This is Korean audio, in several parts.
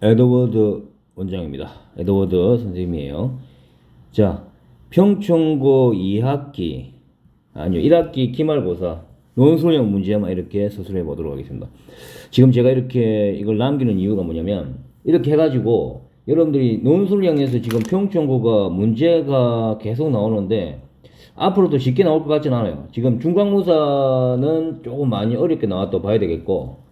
에드워드 원장입니다. 에드워드 선생님이에요. 자, 평촌고 2학기, 아니요, 1학기 기말고사 논술형 문제만 이렇게 서술해 보도록 하겠습니다. 지금 제가 이렇게 이걸 남기는 이유가 뭐냐면, 이렇게 해가지고 여러분들이 논술형에서 지금 평촌고가 문제가 계속 나오는데, 앞으로도 쉽게 나올 것 같진 않아요. 지금 중간고사는 조금 많이 어렵게 나왔다고 봐야 되겠고,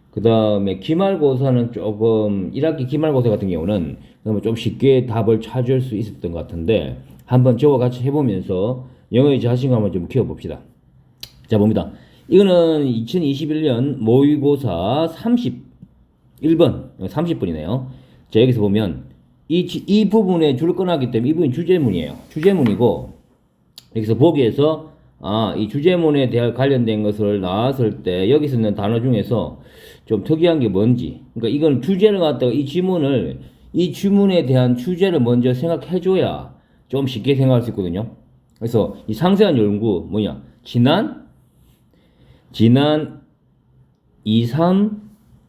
그 다음에 기말고사는 조금 1학기 기말고사 같은 경우는 좀 쉽게 답을 찾을 수 있었던 것 같은데, 한번 저와 같이 해보면서 영어의 자신감을 좀 키워봅시다. 자, 봅니다. 이거는 2021년 모의고사 31번 30분이네요. 자, 여기서 보면 이 부분에 줄을 꺼놨기 때문에 이 부분이 주제문이에요. 주제문이고, 여기서 보기에서 이 주제문에 대한 관련된 것을 나왔을 때 여기서 있는 단어 중에서 좀 특이한 게 뭔지, 그러니까 이건 주제를 갖다가 이 지문에 대한 주제를 먼저 생각해줘야 좀 쉽게 생각할 수 있거든요. 그래서 이 상세한 연구 뭐냐, 지난 2, 3,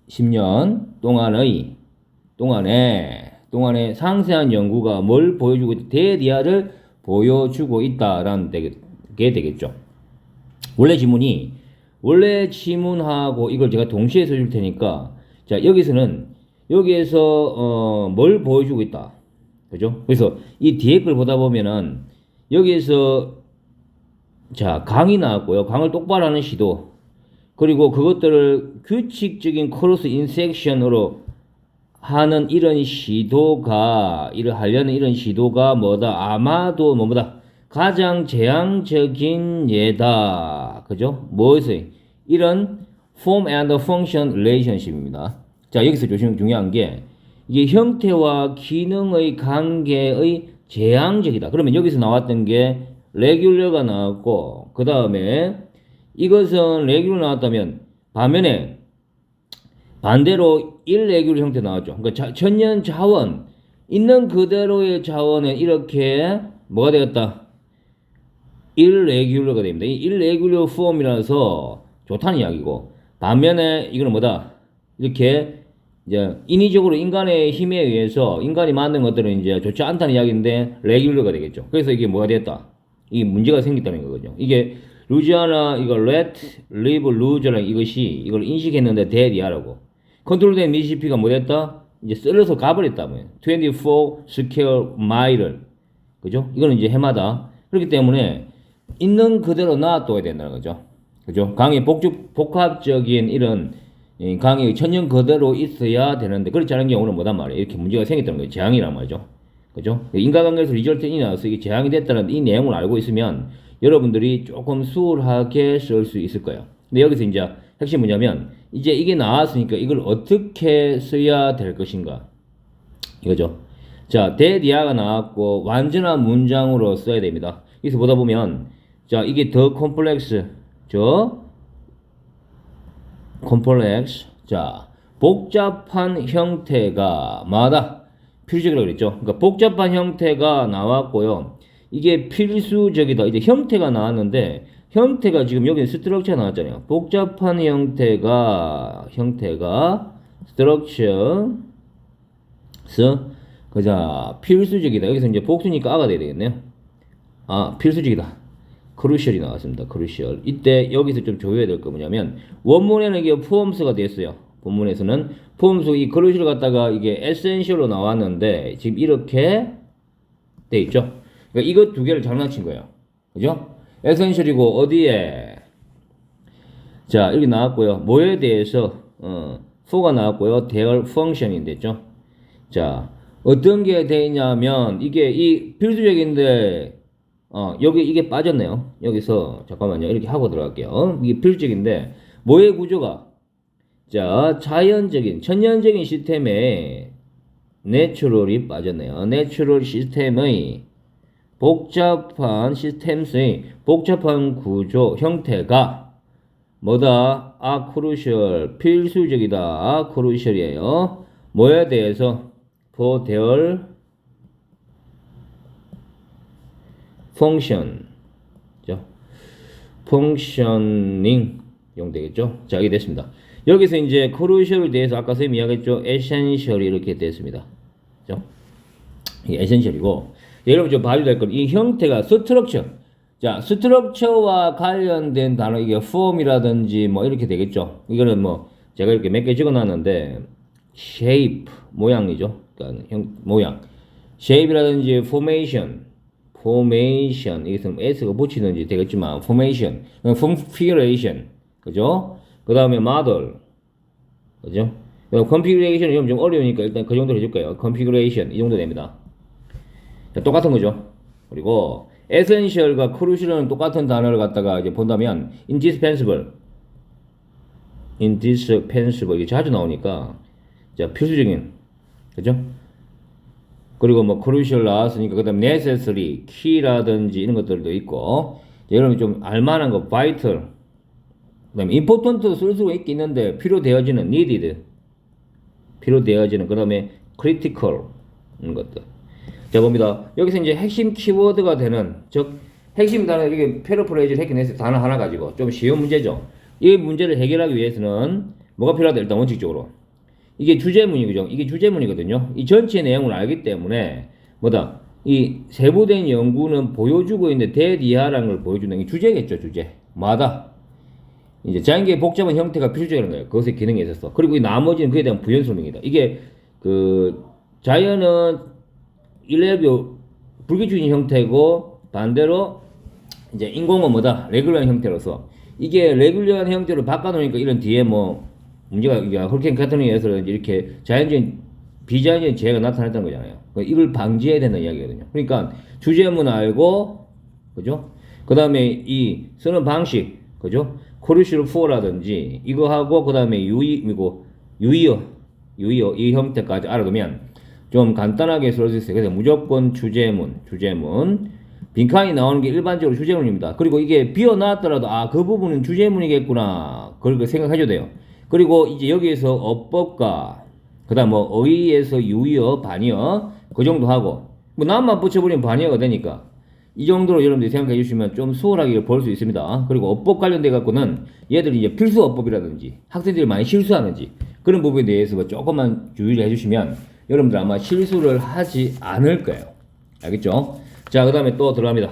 10년 동안에 상세한 연구가 뭘 보여주고 있다, 데이터를 보여주고 있다라는 게 되겠죠. 원래 지문하고 이걸 제가 동시에 써줄 테니까, 자, 여기에서 뭘 보여주고 있다, 그죠? 그래서 이 뒤에 걸 보다 보면은 여기에서 자, 강이 나왔고요. 강을 똑바로 하는 시도, 그리고 그것들을 규칙적인 크로스 인섹션으로 하는 이런 시도가 뭐다? 아마도 뭐보다 가장 제한적인 예다. 그죠? 무엇의? 이런 form and function relationship입니다. 자, 여기서 중요한 게, 이게 형태와 기능의 관계의 제한적이다. 그러면 여기서 나왔던 게 regular가 나왔고, 그 다음에 이것은 regular 나왔다면 반대로 irregular 형태 나왔죠. 그러니까 천년 자원, 있는 그대로의 자원은 이렇게 뭐가 되었다? irregular가 됩니다. 이 irregular form이라서 좋다는 이야기고, 반면에 이거는 뭐다? 이렇게 이제 인위적으로 인간의 힘에 의해서 인간이 만든 것들은 이제 좋지 않다는 이야기인데 regular가 되겠죠. 그래서 이게 뭐가 됐다? 이 문제가 생겼다는 거거든요. 이게 루지아나 이거 let, live, lose라는 이걸 인식했는데 dead이야라고. 컨트롤된 미시피가 뭐 됐다? 이제 쓸어서 가버렸다. 24 square mile을. 그죠? 이거는 이제 해마다. 그렇기 때문에 있는 그대로 놔둬야 된다는 거죠. 그죠? 강의 복합적인 이런 강의 천년 그대로 있어야 되는데, 그렇지 않은 경우는 뭐단 말이에요. 이렇게 문제가 생겼다는 거예요. 재앙이란 말이죠. 그죠? 인과관계에서 리절트인이 나와서 이게 재앙이 됐다는 이 내용을 알고 있으면 여러분들이 조금 수월하게 쓸 수 있을 거예요. 근데 여기서 이제 핵심 뭐냐면, 이제 이게 나왔으니까 이걸 어떻게 써야 될 것인가, 이거죠. 자, 대디아가 나왔고 완전한 문장으로 써야 됩니다. 여기서 보다 보면, 자, 이게 더 콤플렉스. 자, 복잡한 형태가 마다 필수적이라고 그랬죠. 그러니까 복잡한 형태가 나왔고요. 이게 필수적이다. 이제 형태가 나왔는데, 형태가 지금 여기 스트럭처 나왔잖아요. 복잡한 형태가 스트럭처 그자 필수적이다. 여기서 이제 복수니까 아가 돼야 되겠네요. 필수적이다. 크루셜이 나왔습니다. 크루셜. 이때 여기서 좀 조여야 될 거 뭐냐면, 원문에는 이게 포엄스가 됐어요. 본문에서는 포엄스, 이 크루셜을 갖다가 이게 에센셜로 나왔는데 지금 이렇게 돼 있죠. 그러니까 이거 두 개를 장난친 거예요. 그죠? 에센셜이고 어디에? 자, 여기 나왔고요. 뭐에 대해서 for가 나왔고요. their function이 됐죠. 자, 어떤 게 돼 있냐면, 이게 이 필수적인데 여기 이게 빠졌네요. 여기서 잠깐만요. 이렇게 하고 들어갈게요. 이게 필수적인데 뭐의 구조가, 자, 천연적인 시스템에 내추럴이 빠졌네요. 내추럴 시스템의 복잡한 구조 형태가 뭐다? 크루셜, 필수적이다. 크루셜이에요. 뭐에 대해서? for their function, 펑셔닝 용 되겠죠? 자, 이게 됐습니다. 여기서 이제 crucial에 대해서 아까 선생님이 이야기했죠. essential이 이렇게 됐습니다. 그죠? 이게 essential이고, 여러분 좀 봐줘야 될 건 이 형태가 structure. 자, structure와 관련된 단어 이게 form이라든지 뭐 이렇게 되겠죠. 이거는 뭐 제가 이렇게 몇 개 적어놨는데 shape 모양이죠. 그러니까 모양. shape이라든지 formation 이것은 s가 붙이든지 되겠지만 formation, configuration, 그죠? 그 다음에 model, 그죠? configuration이 좀 어려우니까 일단 그 정도로 해줄까요? configuration 이 정도 됩니다. 자, 똑같은 거죠. 그리고 essential과 crucial은 똑같은 단어를 갖다가 이제 본다면 indispensable 이게 자주 나오니까 자 필수적인, 그죠? 그리고 뭐 crucial 나왔으니까 그다음 necessary, key라든지 이런 것들도 있고, 여러분이 좀 알만한 거 vital, 그다음에 important도 쓸 수가 있는데 필요되어지는 needed, 필요되어지는, 그다음에 critical 이런 것들. 자 봅니다. 여기서 이제 핵심 키워드가 되는, 즉 핵심 단어, 이게 패러프레이즈를 했긴 했어요. 단어 하나 가지고 좀 쉬운 문제죠. 이 문제를 해결하기 위해서는 뭐가 필요하다? 일단 원칙적으로 이게 주제문이죠. 이게 주제문이거든요. 이 전체 내용을 알기 때문에 뭐다? 이 세부된 연구는 보여주고 있는 대리하라는 걸 보여주는 게 주제겠죠. 주제. 마다. 이제 자연계의 복잡한 형태가 필수적인 거예요. 그것의 기능에 있어서. 그리고 이 나머지는 그에 대한 부연 설명이다. 이게 그 자연은 일레비오 불규칙인 형태고, 반대로 이제 인공은 뭐다? 레귤러한 형태로서, 이게 레귤러한 형태로 바꿔놓으니까 이런 뒤에 뭐 문제가, 이게 헐켄 카턴에 의해서 이렇게 자연적인 비자연적인 재해가 나타났다는 거잖아요. 이걸 방지해야 된다는 이야기거든요. 그러니까 주제문 알고, 그죠? 그 다음에 이 쓰는 방식, 그죠? crucial for라든지 이거 하고, 그 다음에 유의어 이 형태까지 알아두면 좀 간단하게 쓸 수 있어요. 그래서 무조건 주제문. 빈칸이 나오는 게 일반적으로 주제문입니다. 그리고 이게 비어 나왔더라도 그 부분은 주제문이겠구나, 그렇게 생각하셔도 돼요. 그리고 이제 여기에서 어법과 그다음 뭐 어휘에서 유의어, 반의어 그 정도 하고, 뭐 남만 붙여버리면 반의어가 되니까 이 정도로 여러분들이 생각해 주시면 좀 수월하게 볼 수 있습니다. 그리고 어법 관련돼 갖고는 얘들이 이제 필수 어법이라든지 학생들이 많이 실수하는지 그런 부분에 대해서 뭐 조금만 주의를 해주시면 여러분들 아마 실수를 하지 않을 거예요. 알겠죠? 자, 그 다음에 또 들어갑니다.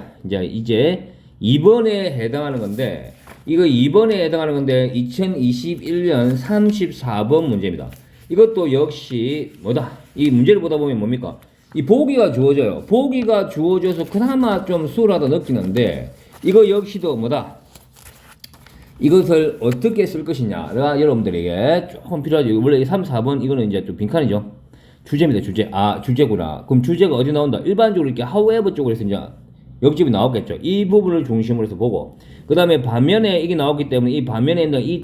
이제 2번에 해당하는 건데, 이거 2번에 해당하는 건데 2021년 34번 문제입니다. 이것도 역시 뭐다? 이 문제를 보다 보면 뭡니까? 이 보기가 주어져요. 보기가 주어져서 그나마 좀 수월하다 느끼는데, 이거 역시도 뭐다? 이것을 어떻게 쓸 것이냐가 여러분들에게 조금 필요하죠. 원래 3, 4번 이거는 이제 좀 빈칸이죠. 주제입니다. 주제. 주제구나. 그럼 주제가 어디 나온다? 일반적으로 이렇게 however 쪽으로 해서 이제 옆집이 나왔겠죠. 이 부분을 중심으로 해서 보고, 그 다음에 반면에 이게 나왔기 때문에 이 반면에 있는 이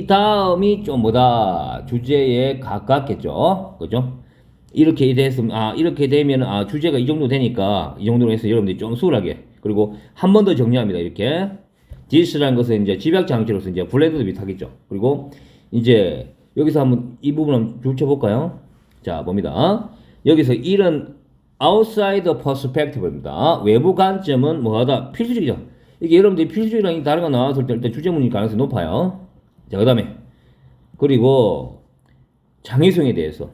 다음이 좀 뭐다? 주제에 가깝겠죠. 그죠? 이렇게 됐으면, 이렇게 되면, 주제가 이 정도 되니까, 이 정도로 해서 여러분들이 좀 수월하게. 그리고 한 번 더 정리합니다. 이렇게. this라는 것은 이제 집약장치로서 이제 블렌드도 비슷하겠죠. 그리고 이제 여기서 한번 이 부분 한번 좁혀볼까요? 자, 봅니다. 여기서 이런 outside perspective입니다. 외부 관점은 뭐하다? 필수적이죠. 이게 여러분들이 필수적이라는 단어가 나왔을 때 일단 주제문일 가능성이 높아요. 자, 그 다음에 그리고 창의성에 대해서.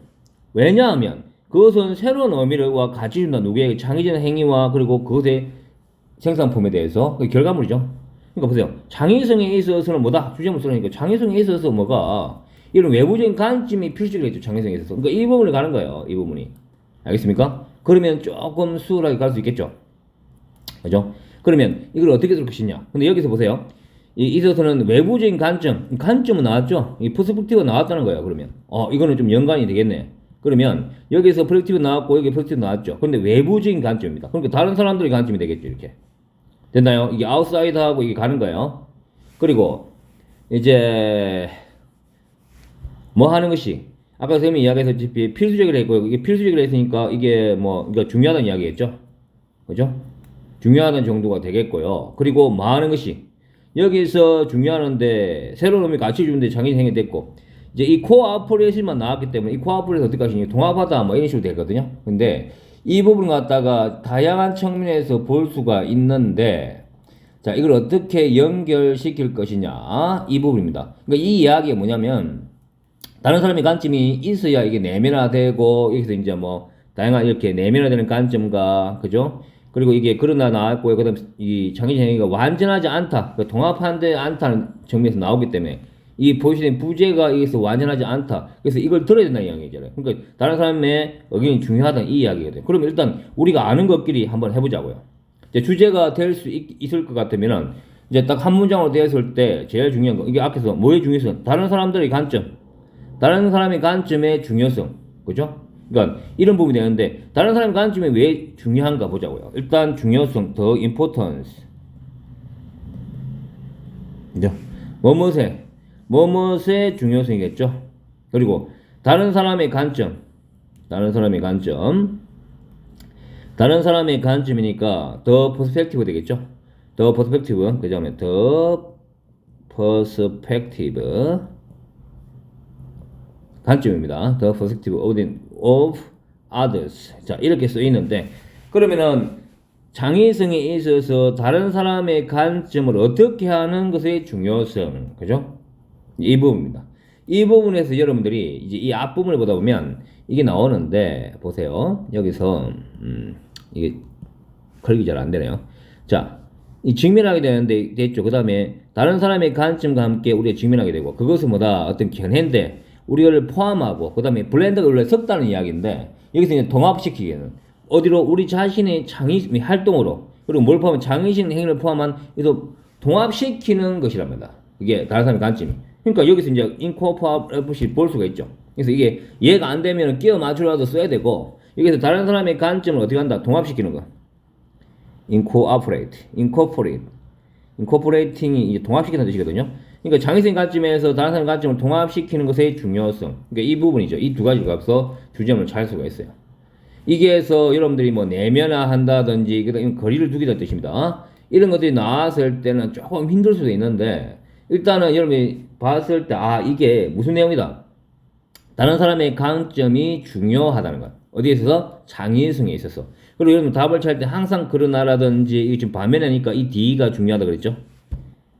왜냐하면 그것은 새로운 의미와 가치 준다. 누구에게 창의적인 행위와 그리고 그것의 생산품에 대해서 그 결과물이죠. 그러니까 보세요. 창의성에 있어서는 뭐다? 주제문 쓰니까 창의성에 있어서 뭐가 이런 외부적인 관점이 필수적이겠죠. 창의성에 있어서. 그러니까 이 부분을 가는 거예요. 이 부분이. 알겠습니까? 그러면 조금 수월하게 갈 수 있겠죠. 그죠? 그러면 이걸 어떻게 쓸 것이냐? 근데 여기서 보세요. 있어서는 외부적인 관점은 나왔죠? 이 퍼스펙티브가 나왔다는 거예요. 그러면 이거는 좀 연관이 되겠네. 그러면 여기서 퍼스펙티브 나왔고 여기 퍼스펙티브 나왔죠. 근데 외부적인 관점입니다. 그러니까 다른 사람들의 관점이 되겠죠. 이렇게. 됐나요? 이게 아웃사이드하고 이게 가는 거예요. 그리고 이제 뭐 하는 것이 아까 선생님이 이야기했듯이 필수적이라 했고요. 이게 필수적이라 했으니까 이게 뭐 그러니까 중요하다는 이야기겠죠. 그죠? 중요하다는 정도가 되겠고요. 그리고 뭐 하는 것이 여기서 중요한데 새로운 의미 가치 주는데 장애생이 됐고, 이제 이 코어퍼레이션만 나왔기 때문에 이 코어퍼레이션 어떻게 하시냐, 통합하다 뭐 이런 식으로 되거든요. 근데 이 부분 갖다가 다양한 측면에서 볼 수가 있는데 자, 이걸 어떻게 연결시킬 것이냐 이 부분입니다. 그러니까 이 이야기가 뭐냐면 다른 사람의 관점이 있어야 이게 내면화되고 여기서 이제 뭐 다양한 이렇게 내면화되는 관점과 그죠? 그리고 이게 그러나 나왔고 그다음 이 창의적 행위가 완전하지 않다, 그러니까 통합한데 않다는 정면에서 나오기 때문에 이 보여주는 부재가 여기서 완전하지 않다. 그래서 이걸 들어야 된다는 이야기잖아요. 그러니까 다른 사람의 의견이 중요하다는 이 이야기거든요. 그럼 일단 우리가 아는 것끼리 한번 해보자고요. 이제 주제가 될 수 있을 것 같으면은 이제 딱 한 문장으로 되었을 때 제일 중요한 거 이게 앞에서 뭐의 중요성? 다른 사람들의 관점, 다른 사람의 관점의 중요성, 그죠? 그러니까 이런 부분이 되는데 다른 사람의 관점이 왜 중요한가 보자고요. 일단 중요성, the importance, 그죠? 뭐뭇의 중요성이겠죠. 그리고 다른 사람의 관점, 다른 사람의 관점이니까 the perspective 되겠죠. the perspective, 그 다음에 the perspective 관점입니다. the perspective of others. 자, 이렇게 써 있는데 그러면은 창의성에 있어서 다른 사람의 관점을 어떻게 하는 것의 중요성, 그죠? 이 부분입니다. 이 부분에서 여러분들이 이제 이 앞부분을 보다 보면 이게 나오는데 보세요. 여기서 이게 걸기 잘 안 되네요. 자, 이 직면하게 되는데 됐죠. 그 다음에 다른 사람의 관점과 함께 우리가 직면하게 되고 그것은 뭐다? 어떤 견해인데 우리를 포함하고 그 다음에 블렌드가 원래 섞다는 이야기인데 여기서 이제 통합시키기에는 어디로 우리 자신의 창의 활동으로 그리고 뭘 포함한 창의적 행위를 포함한 이도 통합시키는 것이랍니다. 이게 다른 사람의 관점이. 그러니까 여기서 이제 incorporate 볼 수가 있죠. 그래서 이게 이해가 안 되면 끼워 맞추라도 써야 되고 여기서 다른 사람의 관점을 어떻게 한다? 통합시키는 거. incorporating이 이제 통합시키는 뜻이거든요. 그러니까 창의성 관점에서 다른 사람의 관점을 통합시키는 것의 중요성. 그러니까 이 부분이죠. 이 두 가지를 갖고 주점을 찾을 수가 있어요. 이게서 여러분들이 뭐 내면화 한다든지 그다음 거리를 두기다는 뜻입니다. 이런 것들이 나왔을 때는 조금 힘들 수도 있는데 일단은 여러분이 봤을 때 이게 무슨 내용이다? 다른 사람의 강점이 중요하다는 것. 어디에 있어서? 창의성에 있어서. 그리고 여러분 답을 찾을 때 항상 그러나라든지 이게 지금 반면이니까 이 D가 중요하다 그랬죠?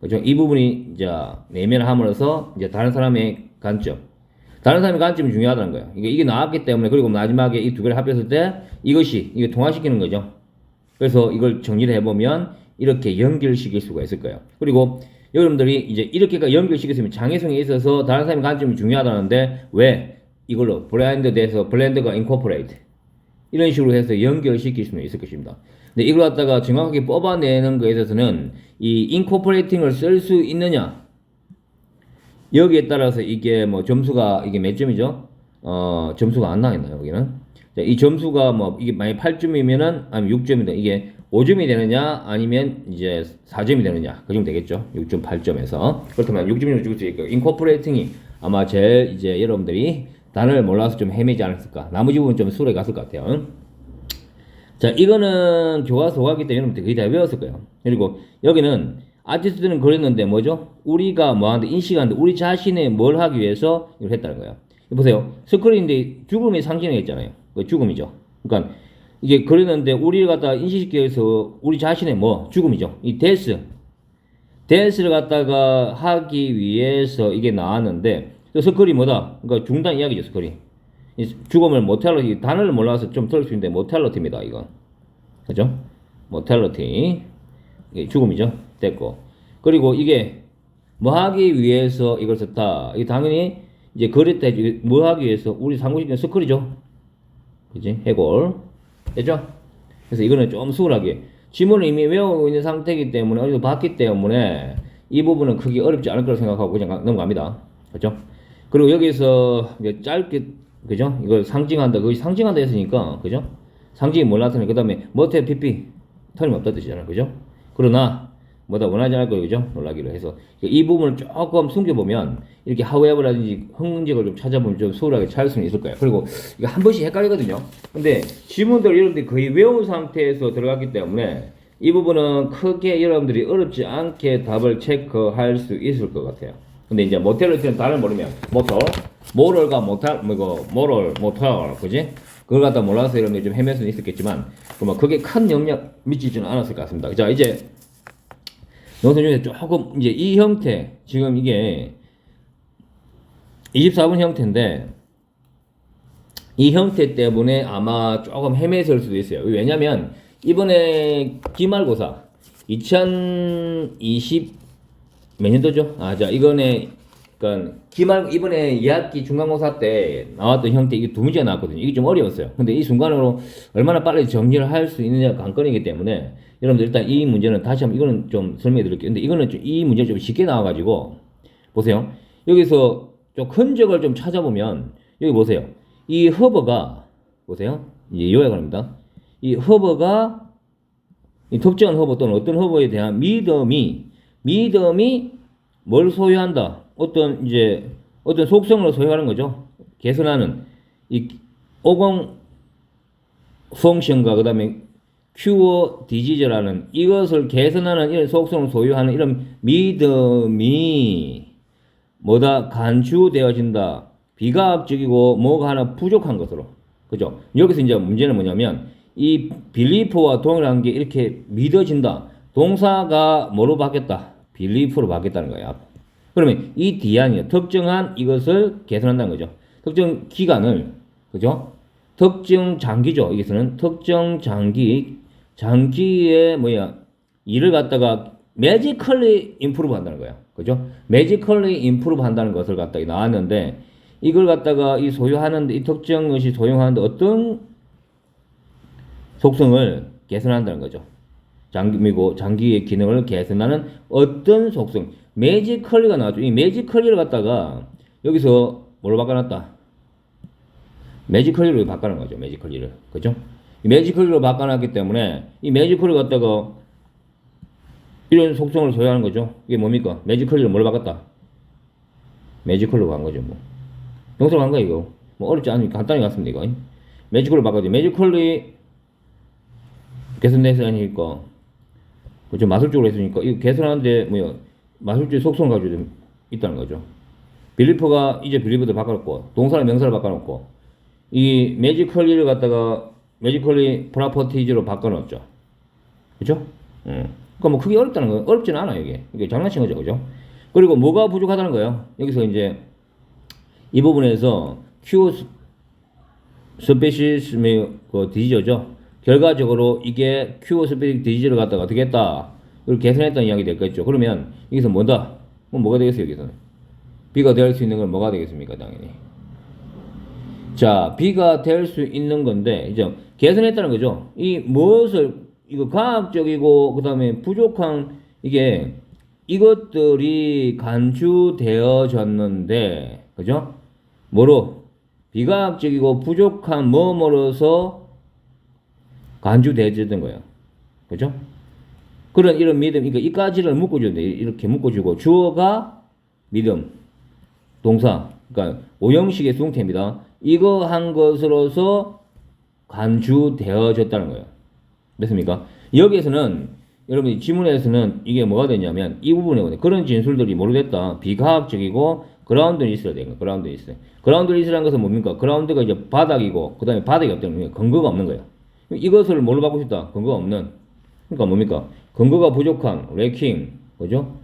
그죠? 이 부분이 이제 내면함으로써 이제 다른 사람의 관점, 다른 사람의 관점이 중요하다는 거예요. 이게 나왔기 때문에 그리고 마지막에 이 두 개를 합했을 때 이게 통화시키는 거죠. 그래서 이걸 정리를 해보면 이렇게 연결시킬 수가 있을 거예요. 그리고 여러분들이 이제 이렇게가 연결시켰으면 창의성에 있어서 다른 사람의 관점이 중요하다는데 왜 이걸로 블렌드가 incorporate 이런 식으로 해서 연결시킬 수는 있을 것입니다. 근데 이걸 갖다가 정확하게 뽑아내는 거에 있어서는 이 incorporating을 쓸 수 있느냐 여기에 따라서 이게 뭐 점수가 이게 몇 점이죠? 점수가 안 나겠나요 여기는? 자, 이 점수가 뭐 이게 만약 8점이면은 아니면 6점이다. 이게 5점이 되느냐 아니면 이제 4점이 되느냐 그 정도 되겠죠. 6.8점에서 그렇다면 6점을 주고 있으니까 incorporating이 아마 제일 이제 여러분들이 단어를 몰라서 좀 헤매지 않았을까. 나머지 부분 좀 수월하게 갔을 것 같아요. 자, 이거는 교과서가기 때문에 여러분들 거의 다 외웠을 거예요. 그리고 여기는 아티스트는 그랬는데 뭐죠? 우리가 뭐 하는데 인식하는데 우리 자신의 뭘 하기 위해서 이걸 했다는 거예요. 보세요. 스크린인데 죽음이 상징했잖아요. 그 죽음이죠. 그러니까 이게 그랬는데 우리를 갖다가 인식시켜서 우리 자신의 뭐 죽음이죠. 이 데스를 갖다가 하기 위해서 이게 나왔는데 스크린 뭐다? 그러니까 중단 이야기죠. 스크린. 죽음을 모탈리티 단어를 몰라서 좀 틀릴 수 있는데 모탈리티입니다. 이거 그죠? 모탈리티 이게 죽음이죠. 됐고 그리고 이게 뭐 하기 위해서 이걸 썼다. 이게 당연히 이제 그랬다. 뭐 하기 위해서 우리 상고시키는 스크린이죠. 그지? 해골 됐죠? 그래서 이거는 좀 수월하게 지문을 이미 외우고 있는 상태이기 때문에 어디서 봤기 때문에 이 부분은 크게 어렵지 않을 거라 생각하고 그냥 넘어갑니다. 그죠? 그리고 여기서 이제 짧게 그죠? 이걸 상징한다. 그것이 상징한다 했으니까 그죠? 상징이 몰랐으니 그 다음에 뭐태 PP 틀림없다 뜻이잖아요. 그죠? 그러나 뭐다 원하지 않을 거예요. 그죠? 놀라기로 해서 이 부분을 조금 숨겨보면 이렇게 하웨어라든지 흥문적을 좀 찾아보면 좀 수월하게 찾을 수는 있을 거예요. 그리고 이거 한 번씩 헷갈리거든요. 근데 지문들 여러분들이 거의 외운 상태에서 들어갔기 때문에 이 부분은 크게 여러분들이 어렵지 않게 답을 체크할 수 있을 것 같아요. 근데 이제 모텔리티는 단어를 모르면 모럴과 모탈 그지? 그걸 갖다 몰라서 여러분들이 좀 헤맬 수는 있었겠지만 그게 큰 영향 미치지는 않았을 것 같습니다. 자, 이제 농선 중에 조금 이제 이 형태 지금 이게 24번 형태인데 이 형태 때문에 아마 조금 헤매실 수도 있어요. 왜냐면 이번에 기말고사 2020 몇 년도죠? 자 이번에 그러니까 이번에 2학기 중간고사 때 나왔던 형태 이게 두 문제가 나왔거든요. 이게 좀 어려웠어요. 근데 이 순간으로 얼마나 빨리 정리를 할 수 있느냐가 관건이기 때문에 여러분들 일단 이 문제는 다시 한번 이거는 좀 설명해 드릴게요. 근데 이거는 이 문제가 좀 쉽게 나와가지고 보세요. 여기서 좀 흔적을 좀 찾아보면 여기 보세요. 이 허버가 보세요. 이제 요약합니다. 이 허버가 이 특정한 허버 또는 어떤 허버에 대한 믿음이 뭘 소유한다. 어떤 속성을 소유하는 거죠. 개선하는 이 오공 펑션과 그다음에 큐어 디지즈라는 이것을 개선하는 이런 속성을 소유하는 이런 믿음이 뭐다 간주되어진다. 비과학적이고 뭐가 하나 부족한 것으로. 그죠? 여기서 이제 문제는 뭐냐면 이 빌리프와 동일한 게 이렇게 믿어진다. 동사가 뭐로 바뀌었다? 빌리프로 바뀌었다는 거예요. 그러면 이 디안이요. 특정한 이것을 개선한다는 거죠. 특정 기간을, 그죠? 특정 장기죠. 여기서는 특정 장기의 일을 갖다가 매지컬리 임프루브 한다는 거야. 그죠? 매지컬리 임프루브 한다는 것을 갖다가 나왔는데 이걸 갖다가 이 소유하는데 이 특정 것이 소유하는데 어떤 속성을 개선한다는 거죠. 장기의 기능을 개선하는 어떤 속성. 매지컬리가 나왔죠. 이 매지컬리를 갖다가 여기서 뭘로 바꿔놨다? 매지컬리로 바꿔놓은 거죠. 매지컬리를. 그죠? 이 매지컬리로 바꿔놨기 때문에 이 매지컬리를 갖다가 이런 속성을 소유하는 거죠. 이게 뭡니까? 매지컬리를 뭘로 바꿨다? 매지컬리로 간 거죠. 뭐. 동사로 간 거야, 이거. 뭐 어렵지 않으니까 간단히 갔습니다, 이거. 매지컬리로 바꿔줘. 매지컬리 개선돼서 하니까. 그죠? 마술적으로 했으니까. 이거 개선하는데, 마술적 속성을 가지고 있다는 거죠. 빌리퍼가 이제 빌리버도 바꿔놓고, 동사랑 명사를 바꿔놓고, 이 매지컬리를 갖다가 매지컬리 프로퍼티즈로 바꿔놓았죠. 그죠? 그러니까 뭐 크게 어렵다는 거예요. 어렵지는 않아요, 이게 장난친 거죠, 그죠? 그리고 뭐가 부족하다는 거예요. 여기서 이제 이 부분에서 Q 스페시스의 디지저죠. 결과적으로 이게 Q 스페시스 디지저를 갖다가 어떻게 했다? 이걸 개선했다는 이야기 될거죠. 그러면 여기서 뭐다? 뭐가 되겠어요, 여기서는? B가 될 수 있는 건 뭐가 되겠습니까, 당연히? 자, B가 될 수 있는 건데, 이제 개선했다는 거죠. 이 무엇을 이거 과학적이고 그다음에 부족한 이것들이 간주되어졌는데 그죠? 뭐로 비과학적이고 부족한 뭐뭐로서 간주되어졌던 거예요. 그죠? 그런 이런 믿음 그러니까 이까지를 묶어주는데 이렇게 묶어주고 주어가 믿음 동사 그러니까 오형식의 수동태입니다. 이거 한 것으로서 간주되어졌다는 거예요. 됐습니까? 여기에서는 여러분이 지문에서는 이게 뭐가 되냐면 이 부분에 그런 진술들이 모르겠다. 비과학적이고 그라운드는 있어야 돼요. 그라운드는 있어요. 그라운드는 있으라는 것은 뭡니까? 그라운드가 이제 바닥이고 그 다음에 바닥이 없다는 근거가 없는 거예요. 이것을 뭘로 바꾸고 싶다? 근거가 없는. 그러니까 뭡니까? 근거가 부족한 레킹 그죠?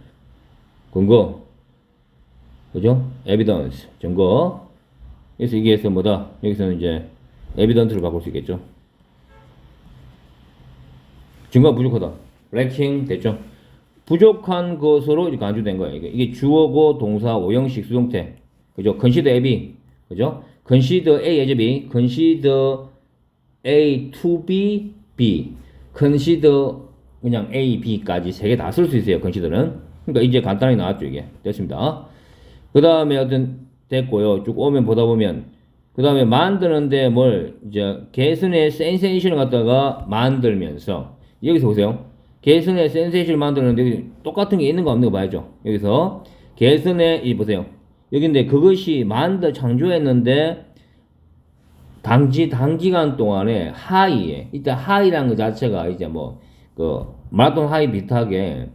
근거 그죠? 에비던스 증거. 그래서 이게서 뭐다? 여기서는 이제 에비던스를 바꿀 수 있겠죠. 증거가 부족하다. 래킹 됐죠? 부족한 것으로 이렇게 간주된 거예요. 이게 주어고 동사 오형식 수동태. 그죠? consider A, 그죠? consider A as B, consider A to be B, consider 그냥 A, B까지 세 개 다 쓸 수 있어요. consider는. 그러니까 이제 간단하게 나왔죠. 이게 됐습니다. 그 다음에 됐고요. 쭉 오면 보다 보면 그 다음에 만드는데 이제 개선의 센세이션을 갖다가 만들면서 여기서 보세요. 개선의 센세이션을 만드는데 여기 똑같은 게 있는가 없는가 봐야죠. 여기서 개선의 보세요. 여기인데 그것이 창조했는데 단기간 동안에 하이에 일단 하이라는 것 자체가 이제 마라톤 하이 비슷하게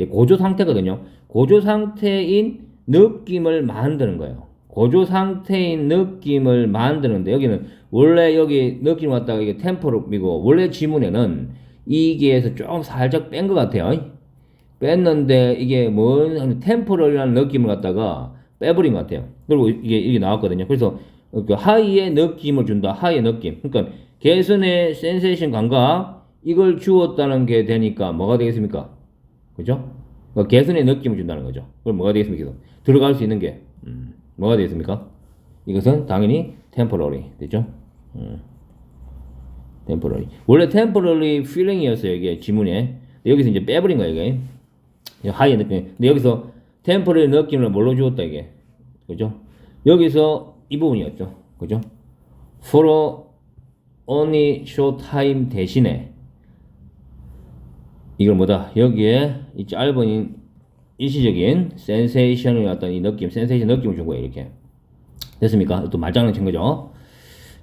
고조 상태거든요. 고조 상태인 느낌을 만드는 거예요. 고조 상태인 느낌을 만드는데 여기는 원래 여기 느낌 왔다가 이게 템포로 미고 원래 지문에는 이게에서 좀 살짝 뺀 것 같아요. 뺐는데 이게 뭔 템포럴이라는 느낌을 갖다가 빼버린 것 같아요. 그리고 이게 나왔거든요. 그래서 그 하이의 느낌을 준다. 하이의 느낌. 그러니까 개선의 센세이션 감각 이걸 주었다는 게 되니까 뭐가 되겠습니까? 그죠? 그러니까 개선의 느낌을 준다는 거죠. 그럼 뭐가 되겠습니까? 들어갈 수 있는 게 뭐가 되겠습니까? 이것은 당연히 temporary 되죠? temporary. 원래 temporary feeling이었어요. 이게 지문에. 여기서 이제 빼버린 거예요. 이게. 하이의 느낌. 근데 여기서 temporary 느낌을 뭘로 주었다 이게. 그죠? 여기서 이 부분이었죠. 그죠? for only short time 대신에 이걸 뭐다? 여기에 이 짧은 일시적인 센세이션을 어떤 이 느낌, 센세이션 느낌을 준 거예요. 이렇게. 됐습니까? 또 말장난 친 거죠.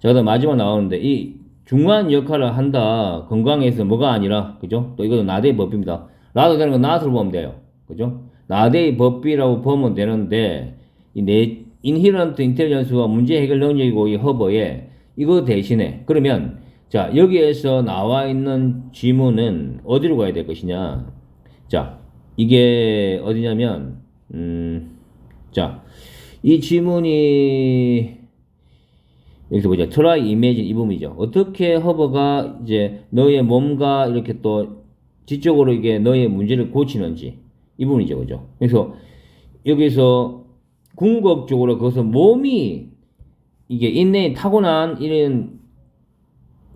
자, 그다음 마지막 나오는데 이 중요한 역할을 한다. 건강에서 뭐가 아니라, 그죠? 또 이거는 나대의 법비입니다. 나도 되는 건 not으로 보면 돼요. 그죠? 나대의 법비라고 보면 되는데 이 인히런트 인텔리전스와 문제 해결 능력이고 이 허버에 이거 대신에 그러면 자 여기에서 나와 있는 지문은 어디로 가야 될 것이냐? 자 이게 어디냐면 자 이 지문이 여기서 보자. try imagine 이 부분이죠. 어떻게 허버가 이제 너의 몸과 이렇게 또 지적으로 이게 너의 문제를 고치는지 이 부분이죠. 그죠? 그래서 여기서 궁극적으로 그것은 몸이 이게 인내에 타고난 이런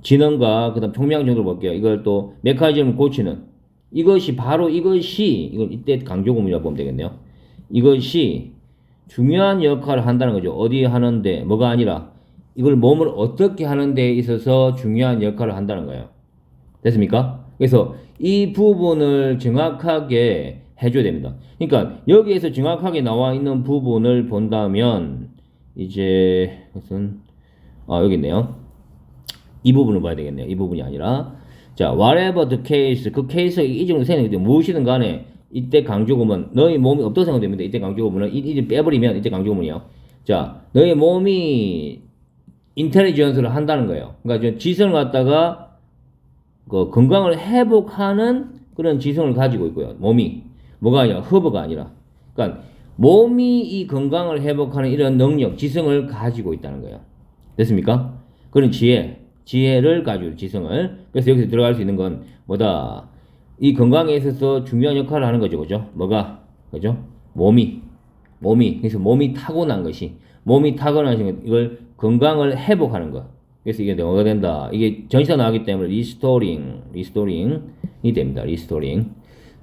지능과 그다음 총명 정도를 볼게요. 이걸 또 메커니즘을 고치는 이것이 바로 이것이 이건 이때 강조구문이라고 보면 되겠네요. 이것이 중요한 역할을 한다는 거죠. 어디 하는데 뭐가 아니라 이걸 몸을 어떻게 하는 데 있어서 중요한 역할을 한다는 거예요. 됐습니까? 그래서 이 부분을 정확하게 해줘야 됩니다. 그러니까 여기에서 정확하게 나와 있는 부분을 본다면 이제 무슨 여기 있네요. 이 부분을 봐야 되겠네요. 이 부분이 아니라 자 whatever the case 그 케이스 이 정도 생각이 무엇이든 간에 이때 강조구문 너의 몸이 없다고 생각됩니다. 이때 강조구문은 이 빼버리면 이때 강조구문이요. 자 너의 몸이 인텔리전스를 한다는 거예요. 그러니까 지성을 갖다가 그 건강을 회복하는 그런 지성을 가지고 있고요. 몸이 뭐가 아니라 허브가 아니라 그러니까 몸이 이 건강을 회복하는 이런 능력, 지성을 가지고 있다는 거예요. 됐습니까? 그런 지혜를 가지고 지성을. 그래서 여기서 들어갈 수 있는 건 뭐다? 이 건강에 있어서 중요한 역할을 하는 거죠. 그죠? 뭐가? 그죠? 몸이. 그래서 몸이 타고난 것이. 몸이 타고난 것이 이걸 건강을 회복하는 것. 그래서 이게 뭐가 된다? 이게 전시가 나오기 때문에 리스토링이 됩니다. 리스토링.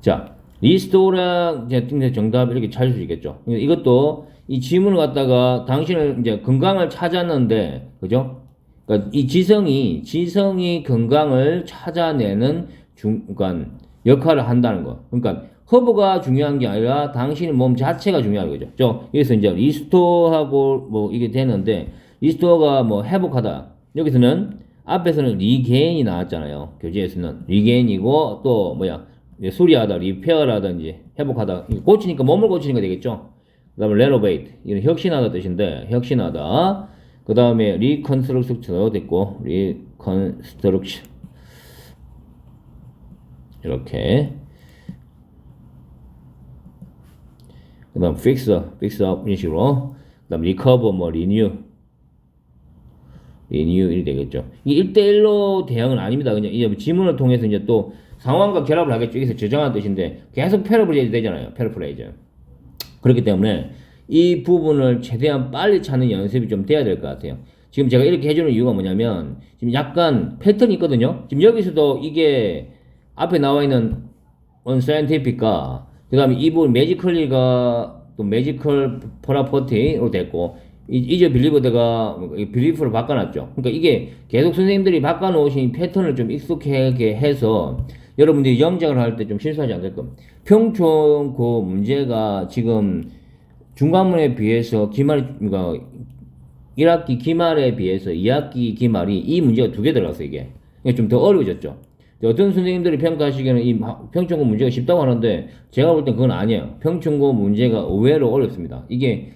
자, 리스토랑 정답 이렇게 찾을 수 있겠죠. 이것도 이 지문을 갖다가 당신을 이제 건강을 찾았는데, 그죠? 그러니까 이 지성이 건강을 찾아내는 그러니까 역할을 한다는 거. 그러니까 허브가 중요한 게 아니라 당신의 몸 자체가 중요한 거죠. 그래서 이제 리스토어하고 뭐 이게 되는데 리스토어가 뭐 회복하다. 여기서는 앞에서는 리게인이 나왔잖아요. 교재에서는 리게인이고 또 뭐야 수리하다, 리페어라든지 회복하다. 고치니까 몸을 고치는 거 되겠죠. 그다음에 레노베이트 이건 혁신하다 뜻인데 혁신하다. 그 다음에 리컨스트럭션도 됐고 리컨스트럭션 이렇게. 그 다음 픽스업 이런 식으로. 그 다음 리커버 뭐 리뉴 이렇게 되겠죠. 이게 1대1로 대응은 아닙니다. 그냥 이제 지문을 통해서 이제 또 상황과 결합을 하겠죠. 여기서 저장한 뜻인데 계속 패러프레이즈 되잖아요. 패러프레이즈. 그렇기 때문에 이 부분을 최대한 빨리 찾는 연습이 좀 돼야 될 것 같아요. 지금 제가 이렇게 해주는 이유가 뭐냐면 지금 약간 패턴이 있거든요. 지금 여기서도 이게 앞에 나와 있는 unscientific과 그 다음에 이 부분 매지컬리가 또 매지컬 프로퍼티로 됐고 이제 빌리버드가 빌리프로 바꿔놨죠. 그러니까 이게 계속 선생님들이 바꿔놓으신 패턴을 좀 익숙하게 해서 여러분들이 영작을 할 때 좀 실수하지 않게끔. 평촌 그 문제가 지금 중간문에 비해서 그러니까 1학기 기말에 비해서 2학기 기말이 이 문제가 2개 들어갔어요. 이게 좀 더 어려워졌죠. 어떤 선생님들이 평가하시기에는 이 평촌고 문제가 쉽다고 하는데 제가 볼 땐 그건 아니에요. 평촌고 문제가 의외로 어렵습니다. 이게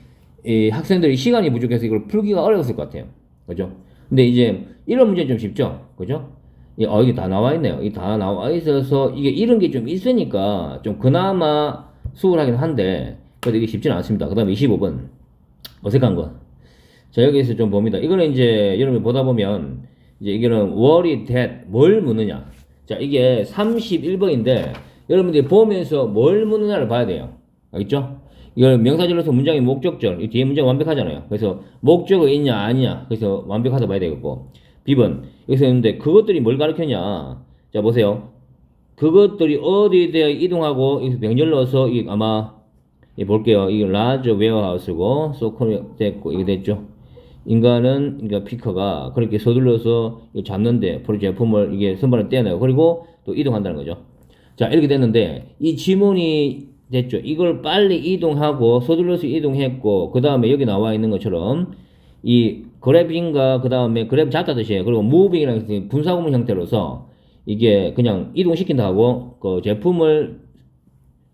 학생들이 시간이 부족해서 이걸 풀기가 어려웠을 것 같아요. 그죠? 근데 이제 이런 문제는 좀 쉽죠. 그죠? 이게 다 나와 있네요. 이 다 나와 있어서 이게 이런 게 좀 있으니까 좀 그나마 수월하긴 한데 그래도 이게 쉽지는 않습니다. 그 다음에 25번 어색한 거. 자, 여기서 좀 봅니다. 이거는 이제 여러분이 보다 보면 이제 이거는 worry that 뭘 묻느냐. 자, 이게 31번인데 여러분들이 보면서 뭘 묻느냐를 봐야 돼요. 알겠죠? 이걸 명사절로서 문장의 목적절, 이 뒤에 문장 완벽하잖아요. 그래서 목적어 있냐 아니냐. 그래서 완벽하다 봐야 되겠고. B번 여기서 있는데 그것들이 뭘 가르쳤냐. 자, 보세요. 그것들이 어디에 대해 이동하고 여기서 명절 넣어서 이게 아마 볼게요. 이게 large warehouse고 소컴이 됐고 이게 됐죠. 인간은 그러니까 피커가 그렇게 서둘러서 잡는데 프로 제품을 이게 선반을 떼내고 그리고 또 이동한다는 거죠. 자, 이렇게 됐는데 이 지문이 됐죠. 이걸 빨리 이동하고 서둘러서 이동했고 그 다음에 여기 나와 있는 것처럼 이 그래빙과 그 다음에 그래브 잡다 뜻이에요. 그리고 무빙이라는 분사구문 형태로서 이게 그냥 이동시킨다 하고 그 제품을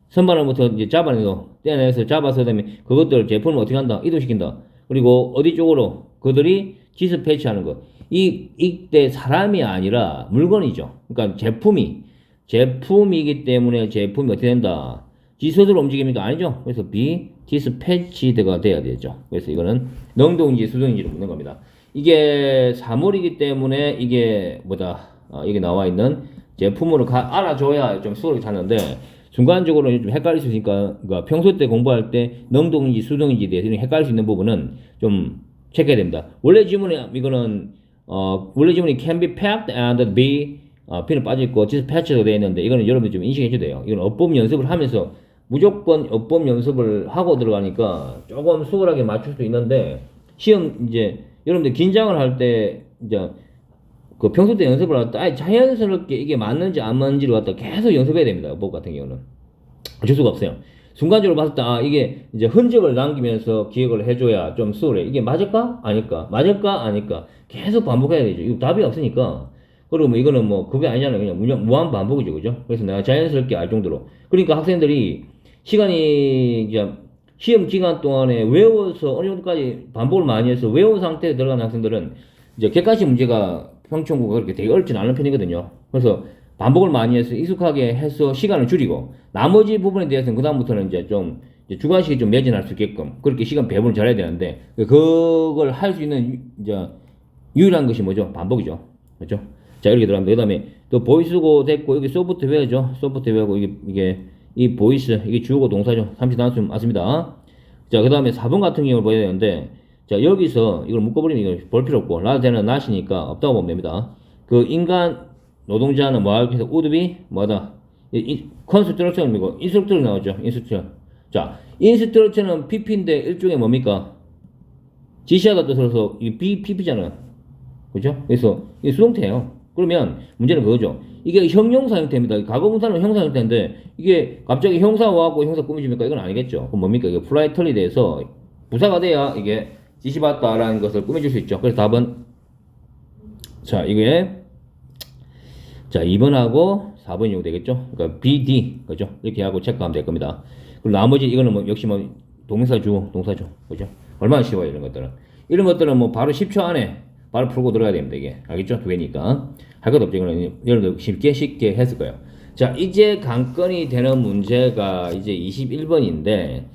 선반을부터 이제 잡아내서 떼내서 잡아서 그다음에 그것들 제품을 어떻게 한다? 이동시킨다. 그리고 어디 쪽으로 그들이 디스패치하는 거. 이때 사람이 아니라 물건이죠. 그러니까 제품이기 때문에 제품이 어떻게 된다? 지 스스로 움직입니까? 아니죠. 그래서 be dispatched가 돼야 되죠. 그래서 이거는 능동인지 수동인지를 묻는 겁니다. 이게 사물이기 때문에 이게 뭐다? 여기 나와 있는 제품으로 알아줘야 좀 수월하게 찾는데 순간적으로 좀 헷갈릴 수 있으니까 그러니까 평소 때 공부할 때 능동인지 수동인지에 대해서 헷갈릴 수 있는 부분은 좀 체크해야 됩니다. 원래 지문이 이거는 원래 지문이 can be packed and be B는 빠져있고 dispatched가 되어 있는데 이거는 여러분들 좀 인식해 줘야 돼요. 이건 어법 연습을 하면서 무조건 어법 연습을 하고 들어가니까 조금 수월하게 맞출 수 있는데 시험 이제 여러분들 긴장을 할 때 이제 그 평소 때 연습을 할 때 아예 자연스럽게 이게 맞는지 안 맞는지를 갖다 계속 연습해야 됩니다. 어법 같은 경우는 어쩔 수가 없어요. 순간적으로 봤을 때 이게 이제 흔적을 남기면서 기억을 해줘야 좀 수월해. 이게 맞을까 아닐까 맞을까 아닐까 계속 반복해야 되죠. 이거 답이 없으니까. 그리고 뭐 이거는 뭐 그게 아니잖아요. 그냥 무한 반복이죠, 그죠? 그래서 내가 자연스럽게 알 정도로. 그러니까 학생들이 시간이 이제 시험 기간 동안에 외워서 어느 정도까지 반복을 많이 해서 외운 상태에 들어가는 학생들은 이제 객관식 문제가 평청구가 그렇게 되게 어렵진 않은 편이거든요. 그래서 반복을 많이 해서 익숙하게 해서 시간을 줄이고 나머지 부분에 대해서는 그다음부터는 이제 좀 이제 주관식이 좀 매진할 수 있게끔 그렇게 시간 배분을 잘해야 되는데 그걸 할 수 있는 이제 유일한 것이 뭐죠? 반복이죠. 그렇죠? 자, 이렇게 들어갑니다. 그 다음에 또 보이스고 됐고 여기 소프트웨어죠. 소프트웨어고 이게 이 보이스 이게 주어고 동사죠. 삼시 단수 맞습니다. 자, 그 다음에 4번 같은 경우를 봐야 되는데 자, 여기서 이걸 묶어버리면 이거 볼 필요 없고 라드는 not이니까 없다고 보면 됩니다. 그 인간 노동자는 뭐 하기 위해서 would be 뭐다? 컨스트럭션이고 인스트럭터로 나오죠. 인스트럭션. 자, 인스트럭션은 PP인데 일종의 뭡니까? 지시하다 뜻으로서 이 PP잖아. 그죠? 그래서 이게 수동태예요. 그러면 문제는 그거죠. 이게 형용사 형태입니다. 과거분사는 형사 형태인데 이게 갑자기 형사 와갖고 형사 꾸미집니까? 이건 아니겠죠. 그럼 뭡니까? 이게 플라이털이 돼서 부사가 돼야 이게 지시받다라는 것을 꾸며줄 수 있죠. 그래서 답은 자, 이게 자 2번하고 4번이 정도 되겠죠. 그러니까 BD 그죠? 이렇게 하고 체크하면 될 겁니다. 그리고 나머지 이거는 뭐 역시 뭐 동사주 동사죠. 그죠? 얼마나 쉬워요 이런 것들은. 이런 것들은 뭐 바로 10초 안에 바로 풀고 들어가야 됩니다. 이게 알겠죠? 되니까 할 것도 없죠. 이거는 여러분들 쉽게 했을 거예요. 자, 이제 관건이 되는 문제가 이제 21번인데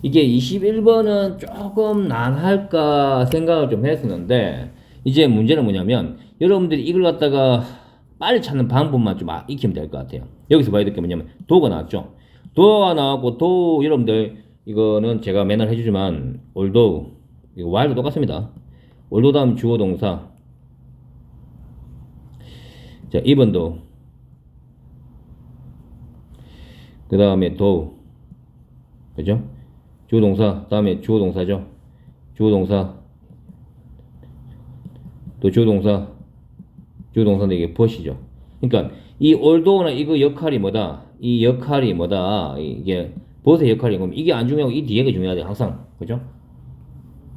이게 21번은 조금 난할까 생각을 좀 했었는데 이제 문제는 뭐냐면 여러분들이 이걸 갖다가 빨리 찾는 방법만 좀 익히면 될 것 같아요. 여기서 봐야 될 게 뭐냐면 도가 나왔죠. 도가 나왔고 도 여러분들 이거는 제가 맨날 해주지만 although 이거 while도 똑같습니다. although 다음 주어 동사 자 even도 그 다음에 do 그죠? 주어 동사 다음에 주어 동사죠. 주어 동사 또 주어 동사 주어 동사인데 이게 벗이죠. 그러니까 이 although나 이거 역할이 뭐다? 이 역할이 뭐다? 이게 벗의 역할이 그럼 이게 안 중요하고 이 뒤에가 중요하대 항상 그죠?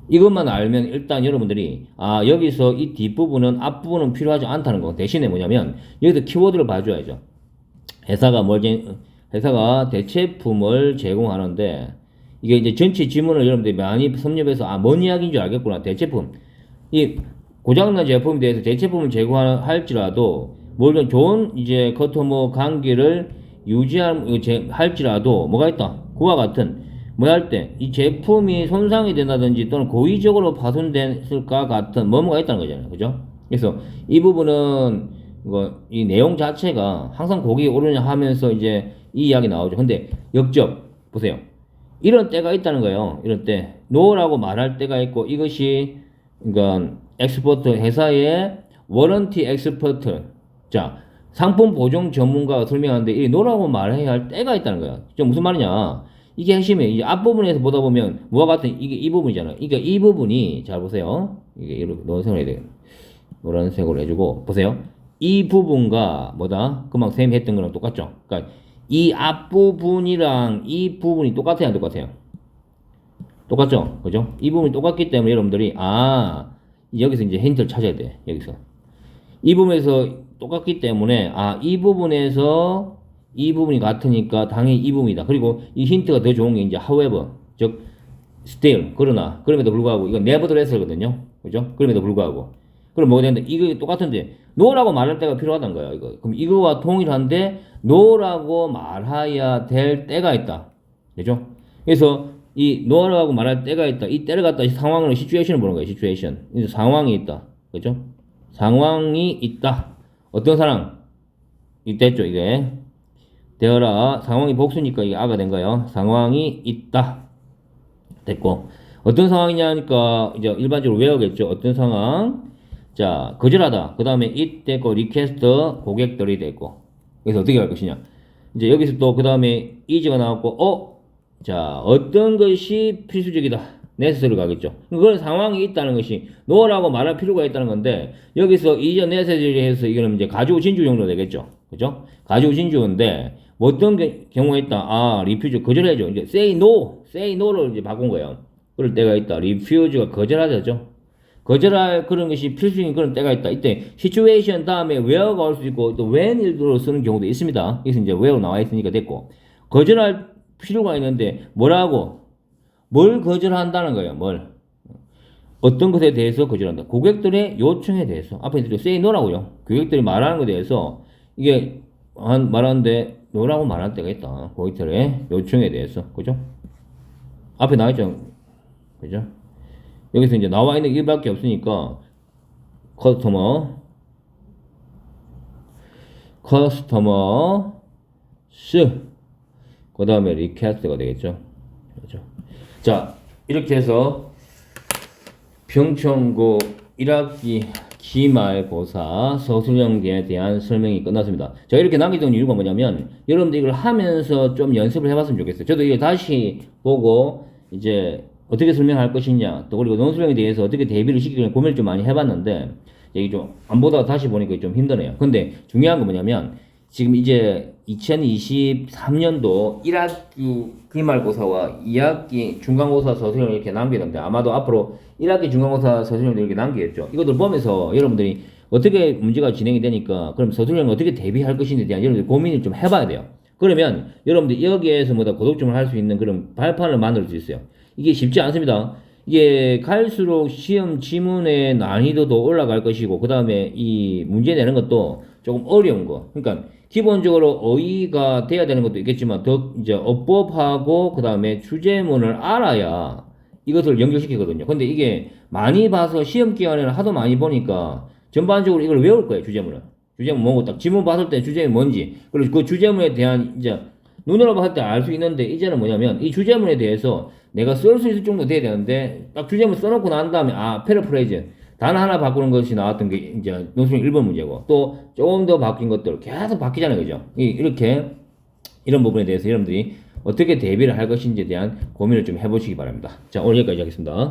이것만 알면 일단 여러분들이 여기서 이 뒷부분은 앞부분은 필요하지 않다는 거 대신에 뭐냐면 여기서 키워드를 봐줘야죠. 회사가 대체품을 제공하는데 이게 이제 전체 지문을 여러분들이 많이 섭렵해서 뭔 이야기인 줄 알겠구나. 대체품 이 고장난 제품에 대해서 대체품을 제공할지라도 물론 좋은 이제 커스터머 관계를 할지라도 뭐가 있다. 그와 같은 뭐 할 때 이 제품이 손상이 된다든지 또는 고의적으로 파손됐을까 같은 뭐뭐가 있다는 거잖아요. 그죠? 그래서 이 부분은 이 내용 자체가 항상 고객이 오르냐 하면서 이제 이 이야기 나오죠. 근데 역접 보세요. 이런 때가 있다는 거예요. 이런 때 노라고 말할 때가 있고 이것이 그러니까 엑스퍼트 회사의 워런티 엑스퍼트 자 상품 보증 전문가가 설명하는데 이 노라고 말해야 할 때가 있다는 거야. 무슨 말이냐? 이게 핵심이에요. 이제 앞부분에서 보다 보면 뭐와 같은 이게 이 부분이잖아요. 그러니까 이 부분이 잘 보세요. 이게 이렇게 노란색으로 해야 되겠네. 노란색으로 해주고 보세요. 이 부분과 뭐다? 금방 쌤이 했던 거랑 똑같죠. 그러니까 이 앞부분이랑 이 부분이 똑같아야 안 똑같아요? 똑같죠? 그죠? 이 부분이 똑같기 때문에 여러분들이 여기서 이제 힌트를 찾아야 돼. 여기서 이 부분에서 똑같기 때문에 이 부분에서 이 부분이 같으니까 당연히 이 부분이다. 그리고 이 힌트가 더 좋은 게 이제 however 즉 still 그러나 그럼에도 불구하고 이건 nevertheless거든요. 그죠? 그럼에도 불구하고 그럼 뭐가 되는데 이거 똑같은데 no라고 말할 때가 필요하다는 거야. 이거 그럼 이거와 동일한데 no라고 말해야 될 때가 있다. 그죠? 그래서 이 no라고 말할 때가 있다. 이 때를 갖다 상황으로 시츄에이션을 보는 거예요. 시츄에이션. 상황이 있다. 그죠? 상황이 있다. 어떤 상황? 이때죠 이게. 되어라. 상황이 복수니까 이게 아가 된 거예요. 상황이 있다. 됐고. 어떤 상황이냐니까 이제 일반적으로 외우겠죠. 어떤 상황? 자, 거절하다. 그 다음에 it 됐고, request 고객들이 됐고. 그래서 어떻게 할 것이냐. 이제 여기서 또 그 다음에 is가 나왔고, 자, 어떤 것이 필수적이다. necessary 가겠죠. 그건 상황이 있다는 것이 no라고 말할 필요가 있다는 건데, 여기서 이전 necessary 해서 이거는 이제 가지고 진주 정도 되겠죠. 그죠? 가지고 진주인데, 뭐 어떤 경우가 있다. refuse 거절해야죠. 이제 say no를 이제 바꾼 거예요. 그럴 때가 있다. refuse가 거절하자죠. 거절할 그런 것이 필수적인 그런 때가 있다. 이때 situation 다음에 where가 올 수 있고 또 when으로 쓰는 경우도 있습니다. 그래서 이제 where 나와 있으니까 됐고 거절할 필요가 있는데 뭐라고? 뭘 거절한다는 거예요. 뭘? 어떤 것에 대해서 거절한다. 고객들의 요청에 대해서 앞에 say no라고요. 고객들이 말하는 것에 대해서 이게 말하는데 no라고 말할 때가 있다. 고객들의 요청에 대해서 그죠? 앞에 나와있죠. 그죠? 여기서 이제 나와 있는 이밖에 없으니까 커스터머스 그 다음에 리퀘스트가 되겠죠. 그렇죠. 자 이렇게 해서 평촌고 1학기 기말고사 서술형에 대한 설명이 끝났습니다. 제가 이렇게 남겨둔 이유가 뭐냐면 여러분들 이걸 하면서 좀 연습을 해봤으면 좋겠어요. 저도 이거 다시 보고 이제 어떻게 설명할 것이냐 또 그리고 논술형에 대해서 어떻게 대비를 시키려고 고민을 좀 많이 해봤는데 여기 좀 안 보다가 다시 보니까 좀 힘드네요. 근데 중요한 건 뭐냐면 지금 이제 2023년도 1학기 기말고사와 2학기 중간고사 서술형을 이렇게 남기는데 아마도 앞으로 1학기 중간고사 서술형도 이렇게 남기겠죠. 이것들 보면서 여러분들이 어떻게 문제가 진행이 되니까 그럼 서술형을 어떻게 대비할 것인지에 대한 여러분들 고민을 좀 해봐야 돼요. 그러면 여러분들 여기에서 뭐다 고득점을 할 수 있는 그런 발판을 만들 수 있어요. 이게 쉽지 않습니다. 이게 갈수록 시험 지문의 난이도도 올라갈 것이고 그 다음에 이 문제 내는 것도 조금 어려운 거. 그러니까 기본적으로 어휘가 돼야 되는 것도 있겠지만 더 이제 어법하고 그 다음에 주제문을 알아야 이것을 연결시키거든요. 근데 이게 많이 봐서 시험 기간에는 하도 많이 보니까 전반적으로 이걸 외울 거예요. 주제문을. 주제문 뭐고 딱 지문 봤을 때 주제문이 뭔지 그리고 그 주제문에 대한 이제 눈으로 봤을 때 알 수 있는데 이제는 뭐냐면 이 주제문에 대해서 내가 쓸 수 있을 정도 돼야 되는데 딱 주제문 써놓고 난 다음에 패러프레이즈 단 하나 바꾸는 것이 나왔던 게 이제 논술형 1번 문제고 또 조금 더 바뀐 것들 계속 바뀌잖아요. 그죠? 이렇게 이런 부분에 대해서 여러분들이 어떻게 대비를 할 것인지에 대한 고민을 좀 해보시기 바랍니다. 자, 오늘 여기까지 하겠습니다.